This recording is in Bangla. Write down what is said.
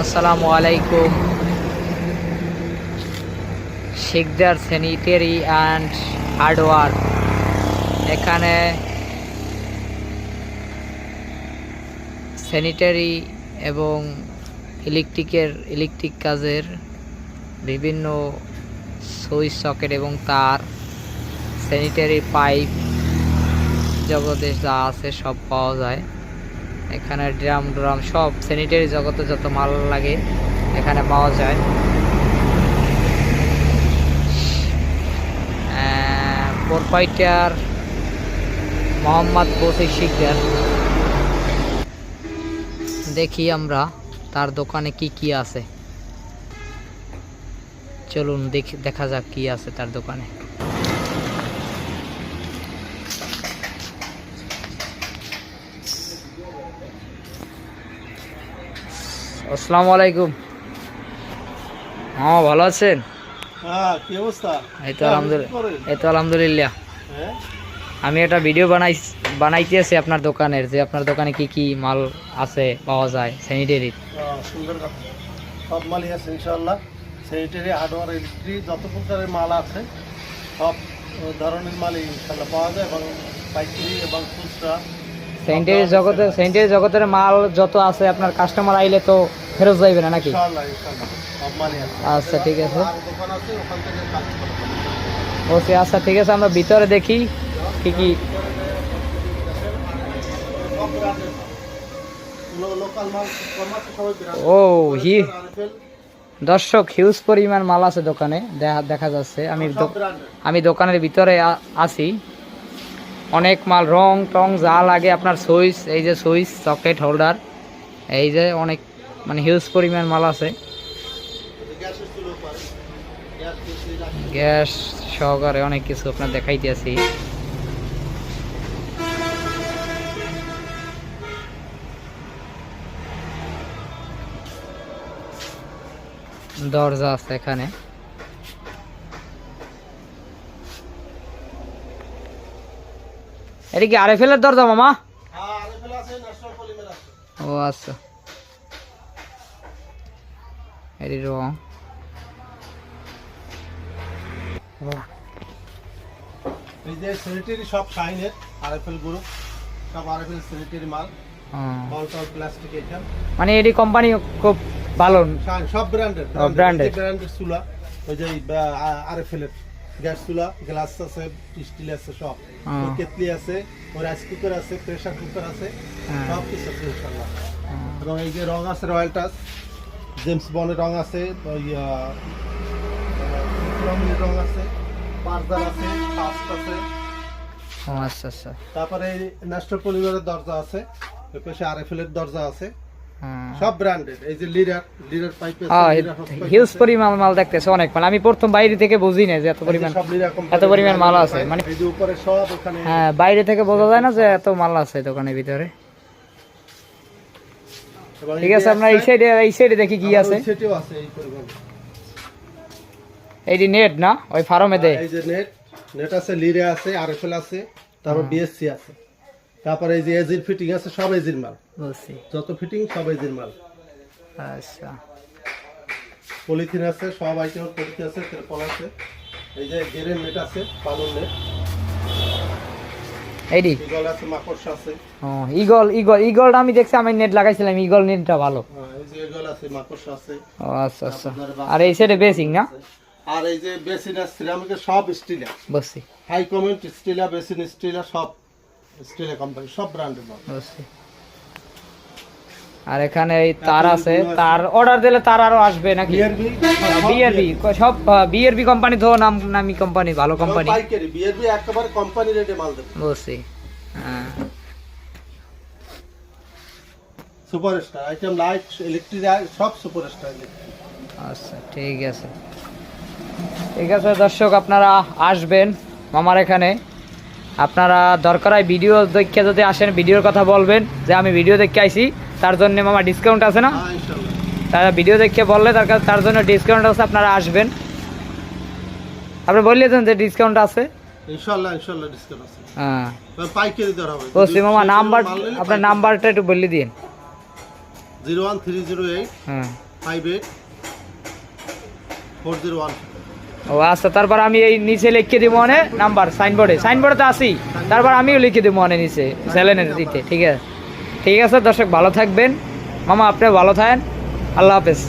আসসালামু আলাইকুম। শিকদার স্যানিটারি অ্যান্ড হার্ডওয়্যার, এখানে স্যানিটারি এবং ইলেকট্রিক কাজের বিভিন্ন সুইচ সকেট এবং তার, স্যানিটারি পাইপ জগতে যা আছে সব পাওয়া যায় এখানে। ড্রাম সব স্যানিটারি জগতে যত মাল লাগে এখানে পাওয়া যায়। প্রোপাইটার মোহাম্মদ বসির শিকদার। দেখি আমরা তার দোকানে কি কি আছে, চলুন দেখা যাক কি আছে তার দোকানে। আসসালামু আলাইকুম। হ্যাঁ, ভালো আছেন? কি অবস্থা? এই তো আলহামদুলিল্লাহ। আমি একটা ভিডিও বানাইতেছি আপনার দোকানের, যে আপনার দোকানে কি কি মাল আছে পাওয়া যায় স্যানিটারি। সুন্দর কথা, সব মালই আছে ইনশাআল্লাহ। স্যানিটারি, হার্ডওয়্যার, ইলেকট্রিক যত প্রকারের মাল আছে সব ধরনের মালই ইনশাআল্লাহ পাওয়া যায়, এবং পাইকারি এবং খুচরা। স্যানিটারি জগতের মাল যত আছে আপনার কাস্টমার আইলে তো ফেরত যাইবে না নাকি? ইনশাআল্লাহ সব মালই আছে। আচ্ছা ঠিক আছে, দোকান আছে, ওখান থেকে কাজ করা যাবে। ওকে আচ্ছা ঠিক আছে, আমরা ভিতরে দেখি কি কি। লোকাল মাল সবাই ও দর্শক, হিউজ পরিমাণ মাল আছে দোকানে, দেখা যাচ্ছে। আমি দোকানের ভিতরে আছি। অনেক মাল, রং টং যা লাগে আপনার, সুইচ, এই যে সুইচ সকেট হোল্ডার, এই যে অনেক মানে হিউজ পরিমাণ মাল আছে। গ্যাস সহকারে অনেক কিছু আপনার দেখাইতে আছি। দরজা আছে এখানে। এটা কি আরএফএল এর দরজা মামা? ও আচ্ছা, এটি রং। এই যে স্যানিটারি সব শাইনের আরএফএল গ্রুপ, সব আরএফএল স্যানিটারি মাল, অল প্লাস্টিক আইটেম। মানে এটি কোম্পানি খুব ভালো, শাইন সব ব্র্যান্ডেড চুলা। ওই যে আরএফএল এর গ্যাস চুলা, গ্লাস আছে, স্টিল আছে, সব কেটলি আছে, রাইস কুকার আছে, প্রেসার কুকার আছে, সব কিছু আছে ইনশাআল্লাহ। এবং এই যে রং আছে রয়্যাল টাচ, জেমস বন্ডের রং আছে, ওই রং আছে, পার্দার আছে, কাস্ট আছে। আচ্ছা আচ্ছা। তারপরে ন্যাশনাল পলিমারের দরজা আছে, ওই পাশে আরএফএল এর দরজা আছে, সব ব্র্যান্ডেড। এই যে লিডার পাইপ আছে, হিউজ পরিমাণ মাল দেখতেছে, অনেক মাল। আমি প্রথম বাইরে থেকে বুঝি না যে এত পরিমাণ মাল আছে। মানে এই যে উপরে সব ওখানে, হ্যাঁ, বাইরে থেকে বোঝা যায় না যে এত মাল আছে দোকানের ভিতরে। ঠিক আছে, আমরা এই সাইডে দেখি কি আছে। সেটিও আছে এই পরিমাণ। এই যে নেট না, ওই ফার্মে দেয়। এই যে নেট আছে, লিডার আছে, আরএফএল আছে, তারপর বিএসসি আছে। তারপরে এই যে এজির ফিটিং আছে, সব এজির মাল। বুঝছি, যত ফিটিং সব এজির মাল। আচ্ছা, পলিথিন আছে, সব আইটেম পলিথিন আছে, তেরপল আছে। এই যে গেরের নেট আছে, পালন নেট। এইডি ইগল আছে, মাকড়সা আছে। ইগলটা আমি দেখছি, আমি নেট লাগাইছিলাম, ইগল নেটটা ভালো। এই যে ইগল আছে, মাকড়সা আছে। ও আচ্ছা আচ্ছা। আর এই সাইডে বেসিং না? আর এই যে বেসিন আর সিরামিকের সব স্টিলার। বুঝছি, হাই কমেন্ট স্টিলার, বেসিন স্টিলার, সব স্টিলের কোম্পানি, সব ব্র্যান্ডের মাল। বুঝছি। আর এখানে এই তার আছে, তার অর্ডার দিলে তার আরো আসবে নাকি? বিআরবি সব বিআরবি কোম্পানি তো নামি কোম্পানি, ভালো কোম্পানি। পাইকারি বিআরবি একেবারে কোম্পানি রেটে মাল দেবে। বুঝছি, হ্যাঁ। সুপারস্টার আইটেম, লাইট, ইলেকট্রিক, সব সুপারস্টার ইলেকট্রিক। আচ্ছা ঠিক আছে, ঠিক আছে দর্শক, আপনারা আসবেন মামার এখানে। আপনারা দরকার হয় ভিডিও দেখে যদি আসেন, ভিডিওর কথা বলবেন যে আমি ভিডিও দেখে আইছি, তার জন্য মামা ডিসকাউন্ট আছে না? তারা ভিডিও দেখে বললে তার জন্য ডিসকাউন্ট আছে, আপনারা আসবেন। আপনি বললেন যে ডিসকাউন্ট আছে, ইনশাআল্লাহ ডিসকাউন্ট আছে। হ্যাঁ, পাইকারি দর হবে। বুঝছি মামা। আপনার নাম্বারটা একটু বলে দিন। 01308 হ্যাঁ 58 401। ও আচ্ছা, তারপর আমি এই নিচে লিখে দিব মানে নাম্বার সাইনবোর্ডে তো আসি, তারপর আমিও লিখে দিব মানে নিচে স্যালেনের দিতে। ঠিক আছে, ঠিক আছে দর্শক, ভালো থাকবেন মামা, আপনি ভালো থাকেন, আল্লাহ হাফেজ।